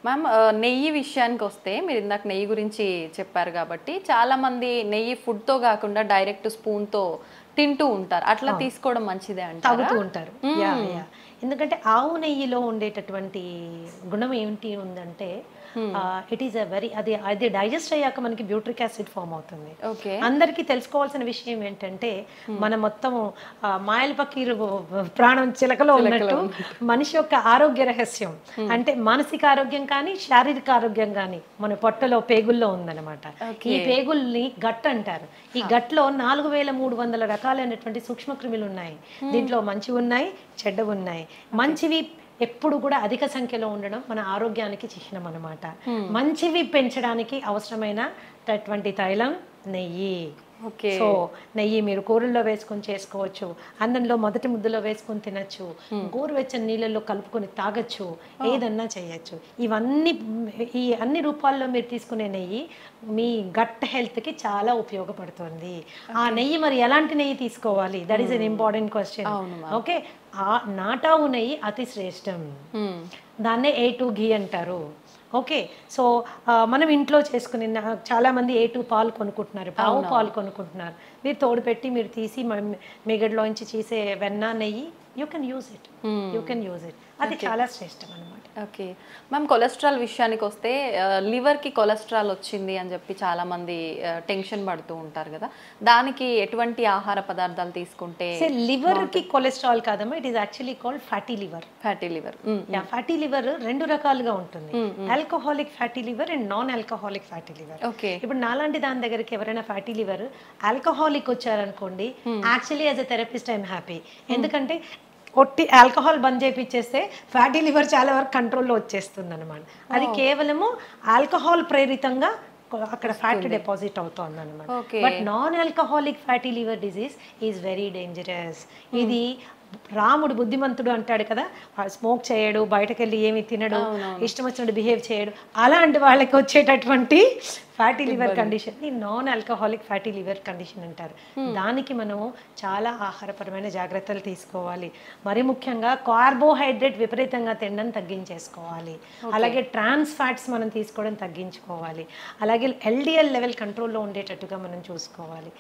Ma'am నెయ్యి విషయానికి వస్తే మీరు ఇందాక నెయ్యి గురించి చెప్పారు కాబట్టి చాలా మంది నెయ్యి ఫుడ్తో కాకుండా డైరెక్ట్ స్పూన్తో తింటూ ఉంటారు. అట్లా తీసుకోవడం మంచిదే అంటారా? తాగుతూ ఉంటారు. ఎందుకంటే ఆవు నెయ్యిలో ఉండేటటువంటి గుణం ఏంటి ఉందంటే ఇట్ ఈస్ అ వెరీ అది డైజెస్ట్ అయ్యాక మనకి బ్యూట్రిక్ యాసిడ్ ఫామ్ అవుతుంది. అందరికీ తెలుసుకోవాల్సిన విషయం ఏంటంటే మన మొత్తం మాయల పకీరు ప్రాణం చిలకలో ఉన్నట్టు మనిషి యొక్క ఆరోగ్య రహస్యం అంటే మానసిక ఆరోగ్యం కానీ శారీరక ఆరోగ్యం కానీ మన పొట్టలో పేగుల్లో ఉందన్నమాట. ఈ పేగుల్ని గట్ అంటారు. ఈ గట్లో 4300 రకాలైనటువంటి సూక్ష్మక్రిములు ఉన్నాయి. దీంట్లో మంచివి ఉన్నాయి, చెడ్డవి ఉన్నాయి. మంచివి ఎప్పుడు కూడా అధిక సంఖ్యలో ఉండడం మన ఆరోగ్యానికి చిహ్నం అన్నమాట. మంచివి పెంచడానికి అవసరమైనటువంటి తైలం నెయ్యి. సో నెయ్యి మీరు కూరల్లో వేసుకొని చేసుకోవచ్చు, అన్నంలో మొదటి ముద్దలో వేసుకొని తినచ్చు, గోరువెచ్చని నీళ్ళల్లో కలుపుకొని తాగొచ్చు, ఏదన్నా చేయొచ్చు. ఈ అన్ని రూపాల్లో మీరు తీసుకునే నెయ్యి మీ గట్ హెల్త్కి చాలా ఉపయోగపడుతుంది. ఆ నెయ్యి మరి ఎలాంటి నెయ్యి తీసుకోవాలి? That is an important question. Okay, నాటావు నెయ్యి అతి శ్రేష్టం. దాన్నే A2 ఘీ అంటారు. ఓకే, సో మనం ఇంట్లో చేసుకుని చాలామంది A2 పాలు కొనుక్కుంటున్నారు, ఆవు పాలు కొనుక్కుంటున్నారు. మీరు తోడు పెట్టి మీరు తీసి మిగడ్లోంచి చేసే వెన్న నెయ్యి యూ కెన్ యూజ్ ఇట్. అది చాలా శ్రేష్టం అనమాట. ఓకే మ్యామ్, కొలెస్ట్రాల్ విషయానికి వస్తే లివర్కి కొలెస్ట్రాల్ వచ్చింది అని చెప్పి చాలామంది టెన్షన్ పడుతూ ఉంటారు కదా, దానికి ఎటువంటి ఆహార పదార్థాలు తీసుకుంటే? లివర్కి కొలెస్ట్రాల్ కాదమ్మా, it is actually called fatty liver. Fatty liver రెండు రకాలుగా ఉంటుంది, alcoholic fatty liver and non alcoholic fatty liver. ఇప్పుడు నాలాంటి దాని దగ్గరికి ఎవరైనా ఫ్యాటీ లివర్ ఆల్కహాలిక్ వచ్చారనుకోండి, actually as a therapist I'm happy. ఎందుకంటే ఒట్టి ఆల్కహాల్ బంద్ చేయించేస్తే ఫ్యాటీ లివర్ చాలా వరకు కంట్రోల్లో వచ్చేస్తుంది అనమాట. అది కేవలము ఆల్కహాల్ ప్రేరితంగా అక్కడ ఫ్యాట్ డిపాజిట్ అవుతుంది అనమాట. But non alcoholic fatty liver disease is very dangerous. ఇది రాముడు బుద్ధిమంతుడు అంటాడు కదా, స్మోక్ చేయడు, బయటకు వెళ్ళి ఏమి తినడు, ఇష్టం వచ్చినట్టు బిహేవ్ చేయడు, అలాంటి వాళ్ళకి వచ్చేటటువంటి ఫ్యాటీ లివర్ కండిషన్ ని non alcoholic fatty liver condition అంటారు. దానికి మనము చాలా ఆహారపరమైన జాగ్రత్తలు తీసుకోవాలి. మరి ముఖ్యంగా కార్బోహైడ్రేట్ విపరీతంగా తినడం తగ్గించేసుకోవాలి. అలాగే ట్రాన్స్ ఫ్యాట్స్ మనం తీసుకోవడం తగ్గించుకోవాలి. అలాగే LDL లెవెల్ కంట్రోల్లో ఉండేటట్టుగా మనం చూసుకోవాలి.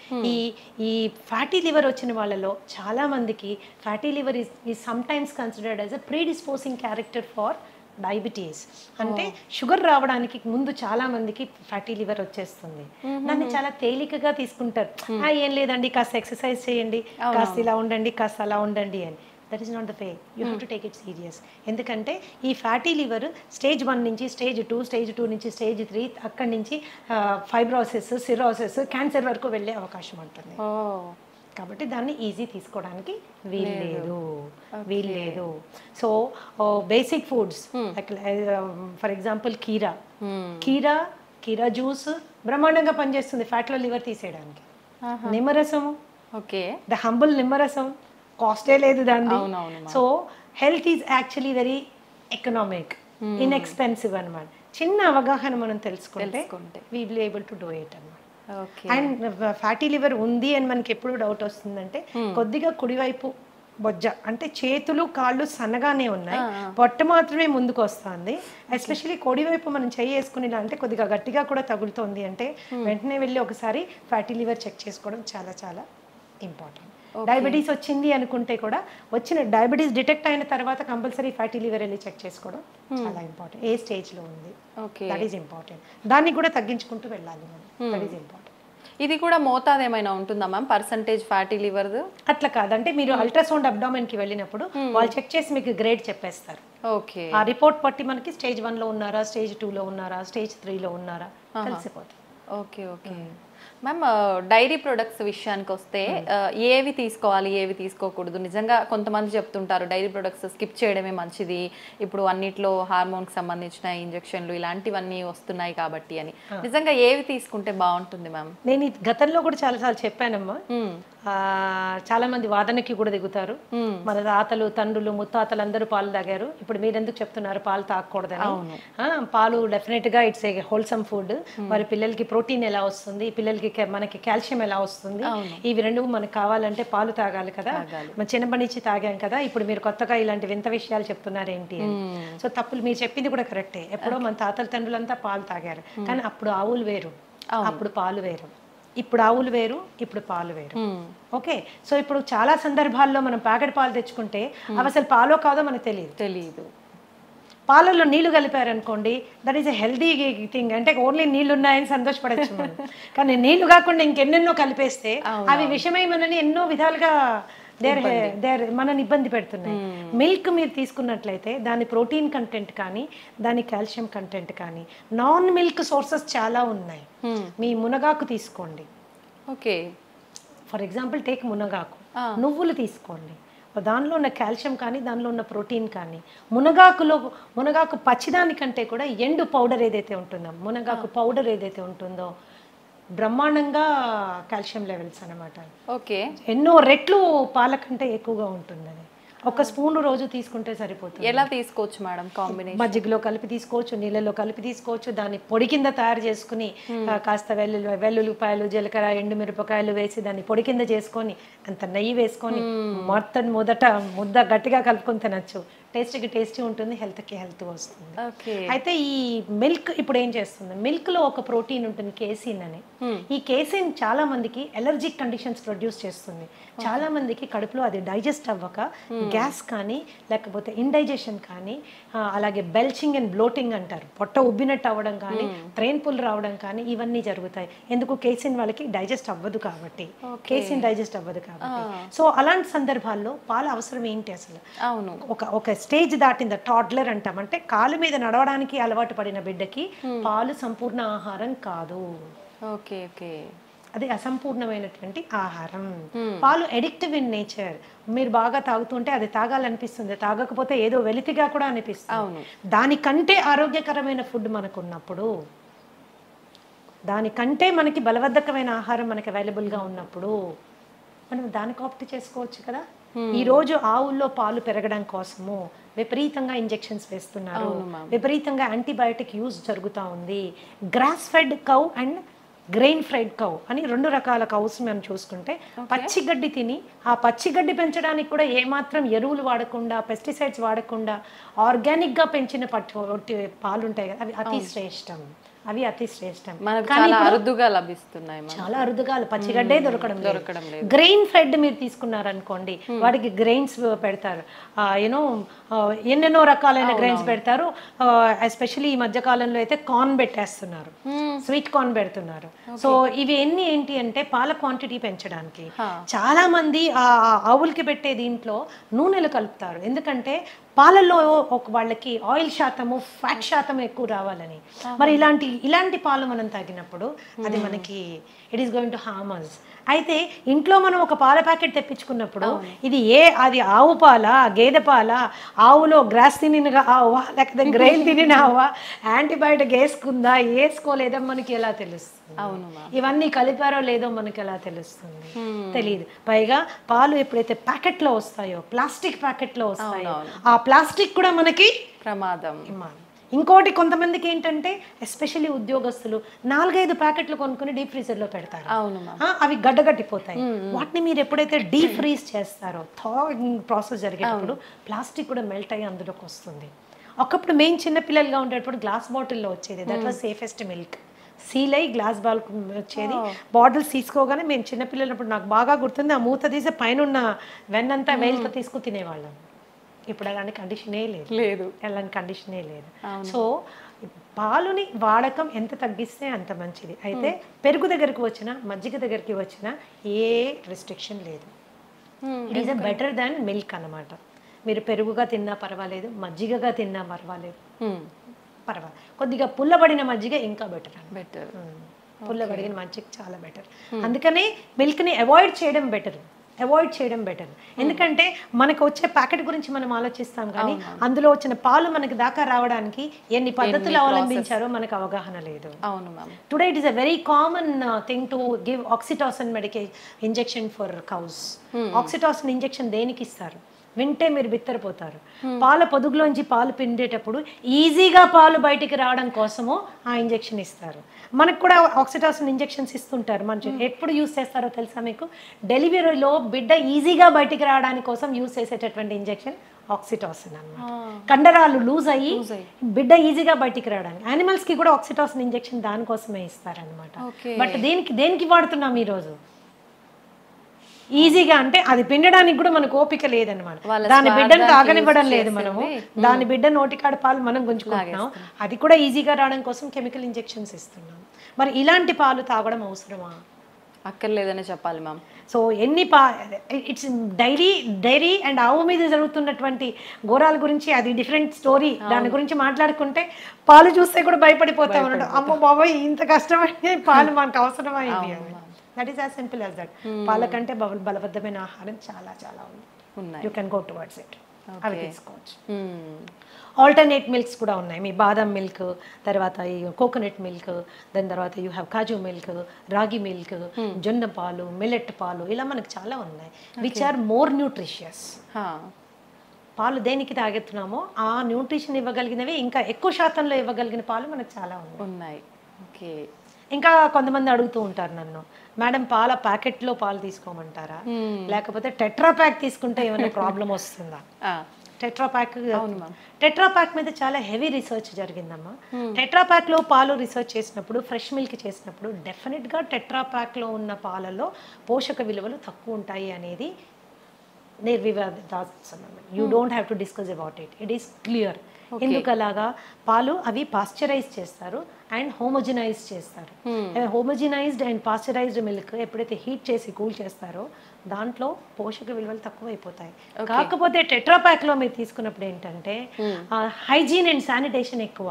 ఈ ఫ్యాటీ లివర్ వచ్చిన వాళ్ళలో చాలా మందికి fatty liver is sometimes considered as a predisposing character for diabetes. అంటే షుగర్ రావడానికి ముందు చాలా మందికి ఫ్యాటీ లివర్ వచ్చేస్తుంది. దాన్ని చాలా తేలికగా తీసుకుంటారు. ఏం లేదండి, కాస్త ఎక్సర్సైజ్ చేయండి, కాస్త ఇలా ఉండండి, కాస్త అలా ఉండండి అని. That is not the way. You have to take it serious. ఎందుకంటే ఈ ఫ్యాటీ లివర్ స్టేజ్ 1 నుంచి స్టేజ్ 2, స్టేజ్ 2 నుంచి స్టేజ్ 3, అక్కడి నుంచి ఫైబ్రోసిస్, సిరోసిస్, క్యాన్సర్ వరకు వెళ్ళే అవకాశం ఉంటుంది. కాబట్టి దాన్ని ఈజీ తీసుకోవడానికి వీల్లేదు. So basic foods for example కీరా జ్యూస్ బ్రహ్మాండంగా పనిచేస్తుంది ఫ్యాట్లో లివర్ తీసేయడానికి. నిమ్మరసము, ద హంబుల్ నిమ్మరసం, కాస్టే లేదు దాన్ని. So health is actually very economic, inexpensive అనమాట. చిన్న అవగాహన మనం తెలుసుకుంటే we will able to do it అన్నమాట. అండ్ ఫ్యాటీ లివర్ ఉంది అని మనకి ఎప్పుడు డౌట్ వస్తుందంటే, కొద్దిగా కుడివైపు బొజ్జ అంటే చేతులు కాళ్ళు సన్నగానే ఉన్నాయి, పొట్ట మాత్రమే ముందుకు వస్తుంది. ఎస్పెషల్లీ కుడివైపు మనం చెయ్యి వేసుకునేలా అంటే కొద్దిగా గట్టిగా కూడా తగులుతోంది అంటే వెంటనే వెళ్ళి ఒకసారి ఫ్యాటీ లివర్ చెక్ చేసుకోవడం చాలా చాలా ఇంపార్టెంట్. డయాబెటీస్ వచ్చింది అనుకుంటే కూడా వచ్చిన డయాబెటీస్ డిటెక్ట్ అయిన తర్వాత కంపల్సరీ ఫ్యాటీ లివర్ వెళ్ళి చెక్ చేసుకోవడం చాలా ఇంపార్టెంట్. ఏ స్టేజ్లో ఉంది, దట్ ఈస్ ఇంపార్టెంట్. దాన్ని కూడా తగ్గించుకుంటూ వెళ్ళాలి మనం, దట్ ఈస్ ఇంపార్టెంట్. ఇది కూడా మోతాదు ఏమైనా ఉంటుందా మ్యామ్, పర్సంటేజ్ ఫ్యాటీ లివర్? అట్లా కాదంటే మీరు అల్ట్రాసౌండ్ అబ్డామెన్కి వెళ్ళినప్పుడు వాళ్ళు చెక్ చేసి మీకు గ్రేడ్ చెప్పేస్తారు. ఆ రిపోర్ట్ బట్టి మనకి స్టేజ్ 1లో ఉన్నారా, స్టేజ్ 2లో ఉన్నారా, స్టేజ్ 3లో ఉన్నారా తెలిసిపోతుంది. ఓకే మ్యామ్, డైరీ ప్రొడక్ట్స్ విషయానికి వస్తే ఏవి తీసుకోవాలి, ఏవి తీసుకోకూడదు? నిజంగా కొంతమంది చెప్తుంటారు డైరీ ప్రొడక్ట్స్ స్కిప్ చేయడమే మంచిది, ఇప్పుడు అన్నిట్లో హార్మోన్కి సంబంధించిన ఇంజెక్షన్లు ఇలాంటివన్నీ వస్తున్నాయి కాబట్టి అని. నిజంగా ఏవి తీసుకుంటే బాగుంటుంది మ్యామ్? నేను గతంలో కూడా చాలాసార్లు చెప్పానమ్మా, చాలా మంది వాదనకి కూడా దిగుతారు. మన తాతలు తండ్రులు ముత్తాతలు అందరూ పాలు తాగారు, ఇప్పుడు మీరు ఎందుకు చెప్తున్నారు పాలు తాగకూడదని? పాలు డెఫినెట్ గా ఇట్స్ ఏ హోల్సమ్ ఫుడ్. మరి పిల్లలకి ప్రోటీన్ ఎలా వస్తుంది, పిల్లలకి మనకి కాల్షియం ఎలా వస్తుంది, ఇవి రెండు మనకు కావాలంటే పాలు తాగాలి కదా. మన చిన్నప్పటి నుంచి తాగాం కదా, ఇప్పుడు మీరు కొత్తగా ఇలాంటి వింత విషయాలు చెప్తున్నారు ఏంటి అని. సో తప్పులు మీరు చెప్పింది కూడా కరెక్టే. ఎప్పుడో మన తాతల తండ్రులంతా పాలు తాగారు, కానీ అప్పుడు ఆవులు వేరు, అప్పుడు పాలు వేరు. ఇప్పుడు ఆవులు వేరు, ఇప్పుడు పాలు వేరు. ఓకే, సో ఇప్పుడు చాలా సందర్భాల్లో మనం ప్యాకెట్ పాలు తెచ్చుకుంటే అవి అసలు పాలో కాదో మనకు తెలియదు. పాలల్లో నీళ్లు కలిపారు అనుకోండి, that is a healthy thing. అంటే ఓన్లీ నీళ్లు ఉన్నాయని సంతోషపడచ్చు మనం, కానీ నీళ్లు కాకుండా ఇంకెన్నెన్నో కలిపేస్తే అవి విషమయమనని ఎన్నో విధాలుగా మనని ఇబ్బంది పెడుతున్నాయి. మిల్క్ మీరు తీసుకున్నట్లయితే దాని ప్రోటీన్ కంటెంట్ కానీ, దాని కాల్షియం కంటెంట్ కానీ, నాన్ మిల్క్ సోర్సెస్ చాలా ఉన్నాయి. మీ మునగాకు తీసుకోండి, ఓకే, ఫర్ ఎగ్జాంపుల్ టేక్ మునగాకు. నువ్వులు తీసుకోండి, దానిలో ఉన్న కాల్షియం కానీ, దానిలో ఉన్న ప్రోటీన్ కానీ. మునగాకు పచ్చిదానికంటే కూడా ఎండు పౌడర్ ఏదైతే ఉంటుందో, మునగాకు పౌడర్ ఏదైతే ఉంటుందో బ్రహ్మాండంగా కాల్షియం లెవెల్స్ అనమాట. ఓకే, ఎన్నో రెట్లు పాల కంటే ఎక్కువగా ఉంటుందని. ఒక స్పూన్ రోజు తీసుకుంటే సరిపోతుంది. ఎలా తీసుకోవచ్చు మేడం? కాంబినేషన్ మజ్జిగలో కలిపి తీసుకోవచ్చు, నీళ్ళలో కలిపి తీసుకోవచ్చు. దాన్ని పొడి కింద తయారు చేసుకుని కాస్త వెల్లుల్లిపాయలు, జీలకర్ర, ఎండుమిరపకాయలు వేసి దాన్ని పొడి కింద చేసుకొని అంత నెయ్యి వేసుకొని మొదట ముద్ద గట్టిగా కలుపుకొని తినచ్చు. టేస్టీ ఉంటుంది, హెల్త్కి హెల్త్ వస్తుంది. అయితే ఈ మిల్క్ ఇప్పుడు ఏం చేస్తుంది, మిల్క్ లో ఒక ప్రోటీన్ ఉంటుంది కేసిన్ అని. ఈ కేసిన్ చాలా మందికి ఎలర్జిక్ కండిషన్స్ ప్రొడ్యూస్ చేస్తుంది. చాలా మందికి కడుపులో అది డైజెస్ట్ అవ్వక గ్యాస్ కానీ, లేకపోతే ఇండైజెషన్ కానీ, అలాగే బెల్చింగ్ అండ్ బ్లోటింగ్ అంటారు, పొట్ట ఉబ్బినట్టు అవ్వడం కానీ, ట్రైన్ పుల్ రావడం కానీ, ఇవన్నీ జరుగుతాయి. ఎందుకు? కేసిన్ వాళ్ళకి డైజెస్ట్ అవ్వదు కాబట్టి, కేసిన్ డైజెస్ట్ అవ్వదు కాబట్టి. సో అలాంటి సందర్భాల్లో పాల అవసరం ఏంటి అసలు? ఒక స్టేజ్ దాటింద టాడ్లర్ అంటాం, అంటే కాలు మీద నడవడానికి అలవాటు పడిన బిడ్డకి పాలు సంపూర్ణ ఆహారం కాదు. ఓకే ఓకే, అది అసంపూర్ణమైనటువంటి ఆహారం. పాలు ఎడిక్టివ్ ఇన్ నేచర్. మీరు బాగా తాగుతుంటే అది తాగాలనిపిస్తుంది, తాగకపోతే ఏదో వెలితిగా కూడా అనిపిస్తుంది. దానికంటే ఆరోగ్యకరమైన ఫుడ్ మనకు ఉన్నప్పుడు, దానికంటే మనకి బలవర్ధకమైన ఆహారం మనకి అవైలబుల్గా ఉన్నప్పుడు మనం దానికి ఆప్ట్ చేసుకోవచ్చు కదా. ఈ రోజు ఆవుల్లో పాలు పెరగడం కోసము విపరీతంగా ఇంజెక్షన్స్ వేస్తున్నారు, విపరీతంగా యాంటీబయాటిక్ యూజ్ జరుగుతూ ఉంది. Grass fed cow and grain fried cow అని రెండు రకాల కౌస్ మనం చూసుకుంటే, పచ్చిగడ్డి తిని ఆ పచ్చిగడ్డి పెంచడానికి కూడా ఏమాత్రం ఎరువులు వాడకుండా, పెస్టిసైడ్స్ వాడకుండా ఆర్గానిక్గా పెంచిన పాలు ఉంటాయి కదా, అవి అతి శ్రేష్టం. చాలా అరుదుగా లభిస్తున్నాయి, చాలా అరుదుగా. పచ్చిగడ్డే దొరకడం లేదు. గ్రెయిన్ ఫెడ్ మీరు తీసుకున్నారనుకోండి, వాటికి గ్రెయిన్స్ పెడతారు, ఎన్నెన్నో రకాలైన గ్రెయిన్స్ పెడతారు. ఎస్పెషల్లీ ఈ మధ్య కాలంలో అయితే కార్న్ పెట్టేస్తున్నారు, స్వీట్ కార్న్ పెడుతున్నారు. సో ఇవి ఏంటి అంటే పాల క్వాంటిటీ పెంచడానికి. చాలా మంది ఆ ఆవులకి పెట్టే దీంట్లో నూనెలు కలుపుతారు, ఎందుకంటే పాలల్లో వాళ్ళకి ఆయిల్ శాతము, ఫ్యాట్ శాతం ఎక్కువ రావాలని. మరి ఇలాంటి పాలు మనం తాగినప్పుడు అది మనకి it is going to harm us. అయితే ఇంట్లో మనం ఒక పాల ప్యాకెట్ తెప్పించుకున్నప్పుడు అది ఆవు పాల, గేదె పాల, ఆవులో గ్రాస్ తినిన ఆవా లేకపోతే గ్రెయిన్ తినిన ఆవా, యాంటీబయాటిక్ వేసుకుందా వేసుకోలేదో మనకి ఎలా తెలుస్తుంది? ఇవన్నీ కలిపారో లేదో మనకి ఎలా తెలుస్తుంది? తెలియదు. పైగా పాలు ఎప్పుడైతే ప్యాకెట్లో వస్తాయో, ప్లాస్టిక్ ప్యాకెట్లో వస్తాయో, ఆ ప్లాస్టిక్ కూడా మనకి ప్రమాదం. ఇంకోటి, కొంతమందికి ఏంటంటే ఎస్పెషల్లీ ఉద్యోగస్తులు 4-5 ప్యాకెట్లు కొనుక్కుని డీప్ ఫ్రీజర్ లో పెడతారు, అవి గడ్డగట్టిపోతాయి. వాటిని మీరు ఎప్పుడైతే డీప్ ఫ్రీజ్ చేస్తారో, థాయింగ్ ప్రాసెస్ జరిగేటప్పుడు ప్లాస్టిక్ కూడా మెల్ట్ అయ్యి అందులోకి వస్తుంది. ఒకప్పుడు మేము చిన్నపిల్లలుగా ఉండేటప్పుడు గ్లాస్ బాటిల్లో వచ్చేది, that was safest milk. Seal అయ్యి గ్లాస్ బాల్ వచ్చేది, బాటిల్స్ తీసుకోగానే మేము చిన్నపిల్లలప్పుడు నాకు బాగా గుర్తుంది, ఆ మూత తీసి పైన ఉన్న వెన్నంతా వేలుతో తీసుకుని తినేవాళ్ళం. ఇప్పుడు అలాంటి కండిషనే లేదు, అలాంటి కండిషనే లేదు. సో పాలుని వాడకం ఎంత తగ్గిస్తే అంత మంచిది. అయితే పెరుగు దగ్గరికి వచ్చినా, మజ్జిగ దగ్గరికి వచ్చినా ఏ రెస్ట్రిక్షన్ లేదు. It is better than milk అన్నమాట. మీరు పెరుగుగా తిన్నా పర్వాలేదు, మజ్జిగగా తిన్నా పర్వాలేదు, కొద్దిగా పుల్లబడిన మజ్జిగ ఇంకా బెటర్. పుల్లబడిన మజ్జిగ చాలా బెటర్. అందుకనే మిల్క్ని అవాయిడ్ చేయడం బెటర్. అవాయిడ్ చేయడం బెటర్. ఎందుకంటే మనకు వచ్చే ప్యాకెట్ గురించి మనం ఆలోచిస్తాం కానీ అందులో వచ్చిన పాలు మనకి దాకా రావడానికి ఎన్ని పద్ధతులు అవలంబించారో మనకు అవగాహన లేదు. అవును ma'am. Today it is a very common thing to give oxytocin injection for cows. Oxytocin injection దేనికి ఇస్తారు వింటే మీరు బిత్తరపోతారు. పాల పొదుగులోంచి పాలు పిండేటప్పుడు ఈజీగా పాలు బయటికి రావడం కోసము ఆ ఇంజెక్షన్ ఇస్తారు. మనకు కూడా ఆక్సిటాసిన్ ఇంజెక్షన్స్ ఇస్తుంటారు. మంచి ఎప్పుడు యూస్ చేస్తారో తెలుసా మీకు? డెలివరీలో బిడ్డ ఈజీగా బయటికి రావడానికి కోసం యూస్ చేసేటటువంటి ఇంజెక్షన్ ఆక్సిటాసిన్ అన్నమాట. కండరాలు లూజ్ అయ్యి బిడ్డ ఈజీగా బయటికి రావడానికి. యానిమల్స్ కి కూడా ఆక్సిటాసిన్ ఇంజెక్షన్ దానికోసమే ఇస్తారనమాట. బట్ దేనికి వాడుతున్నాం ఈరోజు? ఈజీగా అంటే అది పిండడానికి కూడా మనకు ఓపిక లేదనమాట. దాని బిడ్డను తాగనివ్వడం లేదు మనము. దాని బిడ్డ నోటికాడ పాలు మనం గుంజుకుంటున్నాం. అది కూడా ఈజీగా రావడం కోసం కెమికల్ ఇంజెక్షన్స్ ఇస్తున్నాం. మరి ఇలాంటి పాలు తాగడం అవసరమా? అక్కర్లేదనే చెప్పాలి మ్యామ్. సో ఎన్ని ఇట్స్ డైరీ అండ్ ఆవు మీద జరుగుతున్నటువంటి ఘోరాల గురించి అది డిఫరెంట్ స్టోరీ. దాని గురించి మాట్లాడుకుంటే పాలు చూస్తే కూడా భయపడిపోతా ఉన్నాడు. అమ్మో బాబాయ్ ఇంత కష్టమైన పాలు మనకు అవసరమా ఇది? That is as simple as that. పాల కంటే బలబద్ధమైన ఆహారం చాలా చాలా ఉంది. You can go towards it. అవి తీసుకోవచ్చు. ఆల్టర్నేట్ మిల్క్స్ కూడా ఉన్నాయి. మీ బాదం మిల్క్, తర్వాత ఈ కోకోనట్ మిల్క్, దాని తర్వాత యూ హ్యావ్ కాజు మిల్క్, రాగి మిల్క్, జొన్న పాలు, మిల్లెట్ పాలు, ఇలా మనకు చాలా ఉన్నాయి విచ్ ఆర్ మోర్ న్యూట్రిషియస్. పాలు దేనికి తాగెత్తున్నామో ఆ న్యూట్రిషన్ ఇవ్వగలిగినవి ఇంకా ఎక్కువ శాతంలో ఇవ్వగలిగిన పాలు మనకు చాలా ఉన్నాయి. ఓకే. ఇంకా కొంతమంది అడుగుతూ ఉంటారు నన్ను, మేడం పాల ప్యాకెట్లో పాలు తీసుకోమంటారా లేకపోతే టెట్రా ప్యాక్ తీసుకుంటే ఏమైనా ప్రాబ్లం వస్తుందా? టెట్రా ప్యాక్ మీద చాలా హెవీ రీసెర్చ్ జరిగిందమ్మా. టెట్రా ప్యాక్ లో పాలు రీసెర్చ్ చేసినప్పుడు, ఫ్రెష్ మిల్క్ చేసినప్పుడు డెఫినెట్ గా టెట్రా ప్యాక్ లో ఉన్న పాలలో పోషక విలువలు తక్కువ ఉంటాయి అనేది నిర్వివాదాస్పదం. You don't have to discuss about it. It is clear. ఎందుకలాగా? పాలు అవి పాస్చరైజ్ చేస్తారు అండ్ హోమోజినైజ్ చేస్తారు. హోమోజినైజ్డ్ అండ్ పాస్చరైజ్డ్ మిల్క్ ఎప్పుడైతే హీట్ చేసి కూల్ చేస్తారో దాంట్లో పోషక విలువలు తక్కువ అయిపోతాయి. కాకపోతే టెట్రా ప్యాక్ లో మీరు తీసుకున్నప్పుడు ఏంటంటే హైజీన్ అండ్ శానిటేషన్ ఎక్కువ,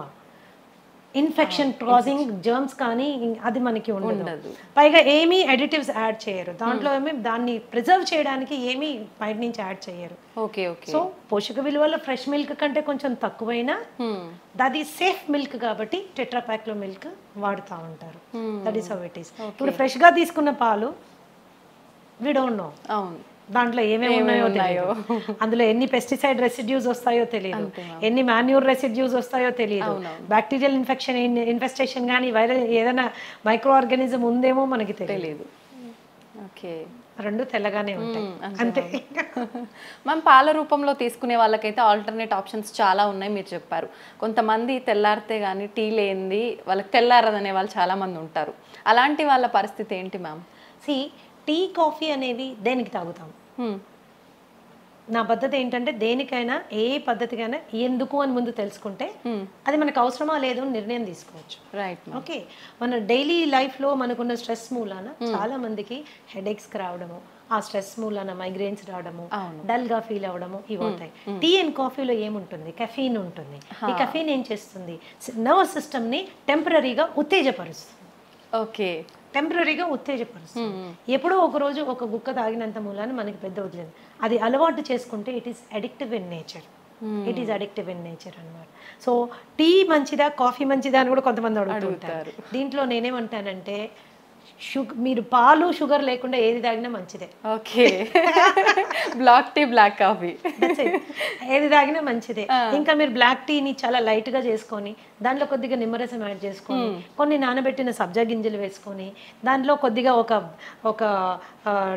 ఇన్ఫెక్షన్ కాజింగ్ జర్మ్స్ కానీ అది మనకి ఉండదు. పైగా ఏమీ అడిటివ్స్ యాడ్ చేయరు దాంట్లో. ఏమి దాన్ని ప్రిజర్వ్ చేయడానికి ఏమీ బయట నుంచి యాడ్ చేయరు. సో పోషక విలువల ఫ్రెష్ మిల్క్ కంటే కొంచెం తక్కువైనా అది సేఫ్ మిల్క్ కాబట్టి టెట్రా ప్యాక్ లో మిల్క్ వాడుతూ ఉంటారు. That is how it is. ఇప్పుడు ఫ్రెష్ గా తీసుకున్న పాలు వి డోంట్ నో దాంట్లో ఏమేమి ఉన్నాయో తెలియదు. అందులో ఎన్ని పెస్టిసైడ్ రెసిడ్యూస్ వస్తాయో తెలియదు, ఎన్ని మాన్యూర్ రెసిడ్యూస్ వస్తాయో తెలియదు, బ్యాక్టీరియల్ ఇన్ఫెస్టేషన్ కానీ వైరల్ ఏదైనా మైక్రో ఆర్గానిజం ఉందేమో మనకి తెలియదు. రెండు తెల్లగానే ఉంటాయి అంతే. మనం పాల రూపంలో తీసుకునే వాళ్ళకైతే ఆల్టర్నేట్ ఆప్షన్స్ చాలా ఉన్నాయి మీరు చెప్పారు. కొంతమంది తెల్లారితే కానీ టీ లేనిది వాళ్ళకి తెల్లారదనే వాళ్ళు చాలా మంది ఉంటారు. అలాంటి వాళ్ళ పరిస్థితి ఏంటి మ్యామ్? టీ కాఫీ అనేవి దేనికి తాగుతాం? నా పద్ధతి ఏంటంటే దేనికైనా ఏ పద్ధతికైనా ఎందుకు అని ముందు తెలుసుకుంటే అది మనకు అవసరమా లేదు అని నిర్ణయం తీసుకోవచ్చు. రైట్. ఓకే. మన డైలీ లైఫ్లో మనకున్న స్ట్రెస్ మూలాన చాలా మందికి హెడేక్స్ రావడము, ఆ స్ట్రెస్ మూలాన మైగ్రేన్స్ రావడము, డల్ గా ఫీల్ అవ్వడము ఇవి అవుతాయి. టీ అండ్ కాఫీలో ఏముంటుంది? కెఫీన్ ఉంటుంది. ఈ కెఫీన్ ఏం చేస్తుంది? నర్వస్ సిస్టమ్ ని టెంపరీగా ఉత్తేజపరుస్తుంది. ఓకే. టెంపరీగా ఉత్తేజపరుస్తుంది. ఎప్పుడో ఒక రోజు ఒక గుక్క తాగినంత మూలాన మనకి పెద్ద వదిలేదు. అది అలవాటు చేసుకుంటే it is addictive in nature. It is addictive in nature అనమాట. సో టీ మంచిదా కాఫీ మంచిదా అని కూడా కొంతమంది అడుగుతుంటారు. దీంట్లో నేనేమంటానంటే మీరు పాలు షుగర్ లేకుండా ఏది తాగినా మంచిదే. Okay. Black tea, black coffee ఏది తాగినా మంచిదే. ఇంకా మీరు బ్లాక్ టీని చాలా లైట్ గా చేసుకొని దాంట్లో కొద్దిగా నిమ్మరసం యాడ్ చేసుకొని కొన్ని నానబెట్టిన సబ్జా గింజలు వేసుకొని దాంట్లో కొద్దిగా ఒక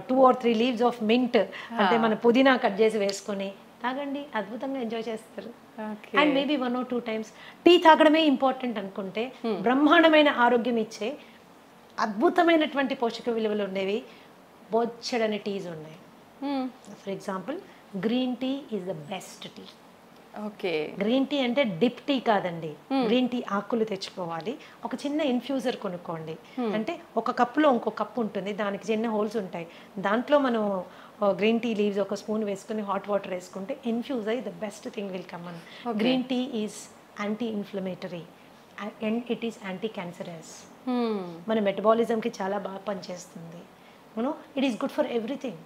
2 or 3 leaves ఆఫ్ మింట్ అంటే మన పుదీనా కట్ చేసి వేసుకొని తాగండి. అద్భుతంగా ఎంజాయ్ చేస్తారు. And maybe 1 or 2 times tea తాగడమే ఇంపార్టెంట్ అనుకుంటే బ్రహ్మాండమైన ఆరోగ్యం ఇచ్చే అద్భుతమైనటువంటి పోషక విలువలు ఉండేవి బొచ్చడని టీస్ ఉన్నాయి. For example green tea is the best tea. Okay. Green tea అంటే డిప్ టీ కాదండి. గ్రీన్ టీ ఆకులు తెచ్చుకోవాలి, ఒక చిన్న ఇన్ఫ్యూజర్ కొనుక్కోండి. అంటే ఒక కప్పులో ఇంకో కప్పు ఉంటుంది, దానికి చిన్న హోల్స్ ఉంటాయి. దాంట్లో మనం గ్రీన్ టీ లీవ్స్ ఒక స్పూన్ వేసుకుని హాట్ వాటర్ వేసుకుంటే ఇన్ఫ్యూజ్ అయ్యి the best thing will come on. Green tea is anti inflammatory and it is anti cancerous. మన మెటబాలిజంకి చాలా బాగా పనిచేస్తుంది. It is good for everything.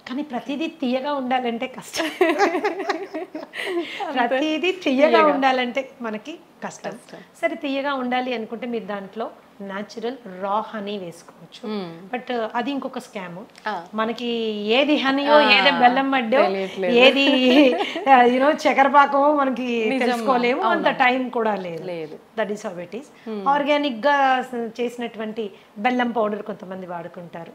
కానీ ప్రతిదీ తీయగా ఉండాలంటే కష్టం. ప్రతిదీ తీయగా ఉండాలంటే మనకి కష్టం. సరే తీయగా ఉండాలి అనుకుంటే మీరు దాంట్లో న్యాచురల్ రా హనీ వేసుకోవచ్చు. బట్ అది ఇంకొక స్కామ్. మనకి ఏది హనీయో ఏది బెల్లం మడ్డో ఏది యూనో చక్కెరపాకమో మనకి తెలుసుకోలేము, అంత టైం కూడా లేదు. That is how it is. Organic గా చేసినటువంటి బెల్లం పౌడర్ కొంతమంది వాడుకుంటారు,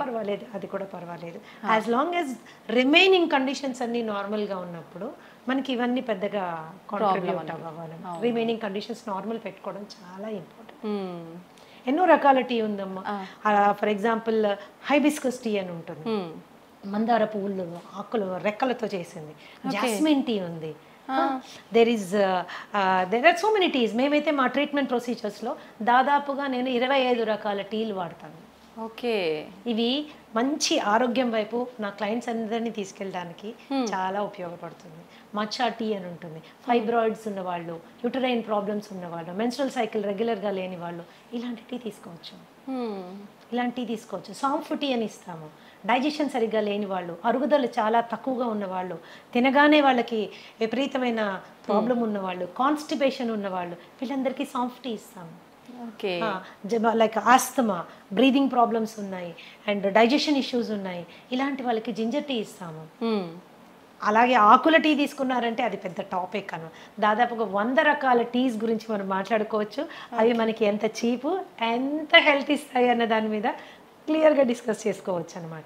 పర్వాలేదు, అది కూడా పర్వాలేదు. As long as remaining conditions అన్ని నార్మల్ గా ఉన్నప్పుడు మనకి ఇవన్నీ పెద్దగా కాంట్రిబ్యూట్ అవ్వాలి. రిమైనింగ్ కండిషన్స్ నార్మల్ పెట్టుకోవడం చాలా ఇంపార్టెంట్. ఎన్నో రకాల టీ ఉందమ్మా. ఫర్ ఎగ్జాంపుల్ హైబిస్కస్ టీ అని ఉంటుంది, మందార పువ్వులు ఆకులు రెక్కలతో చేసింది. జాస్మిన్ టీ ఉంది. There are so many teas. మేమైతే మా ట్రీట్మెంట్ ప్రొసీజర్స్లో దాదాపుగా నేను 25 రకాల టీలు వాడతాను. ఓకే, ఇవి మంచి ఆరోగ్యం వైపు నా క్లయింట్స్ అందరినీ తీసుకెళ్ళడానికి చాలా ఉపయోగపడుతుంది. మచ్చా టీ అని ఉంటుంది. ఫైబ్రాయిడ్స్ ఉన్నవాళ్ళు, యూటరైన్ ప్రాబ్లమ్స్ ఉన్నవాళ్ళు, మెన్స్ట్రల్ సైకిల్ రెగ్యులర్గా లేని వాళ్ళు ఇలాంటి టీ తీసుకోవచ్చు. ఇలాంటి టీ తీసుకోవచ్చు. సాంఫ్ టీ అని ఇస్తాము. డైజెషన్ సరిగ్గా లేని వాళ్ళు, అరుగుదల చాలా తక్కువగా ఉన్నవాళ్ళు, తినగానే వాళ్ళకి విపరీతమైన ప్రాబ్లం ఉన్నవాళ్ళు, కాన్స్టిపేషన్ ఉన్నవాళ్ళు, వీళ్ళందరికీ సాంఫ్ టీ ఇస్తాము. లైక్ ఆస్తమా, బ్రీదింగ్ ప్రాబ్లమ్స్ ఉన్నాయి అండ్ డైజెషన్ ఇష్యూస్ ఉన్నాయి, ఇలాంటి వాళ్ళకి జింజర్ టీ ఇస్తాము. అలాగే ఆకుల టీ తీసుకున్నారంటే అది పెద్ద టాపిక్ అన్న. దాదాపుగా 100 రకాల టీస్ గురించి మనం మాట్లాడుకోవచ్చు. అవి మనకి ఎంత చీపు, ఎంత హెల్త్ ఇస్తాయి అన్న దాని మీద క్లియర్గా డిస్కస్ చేసుకోవచ్చు అనమాట.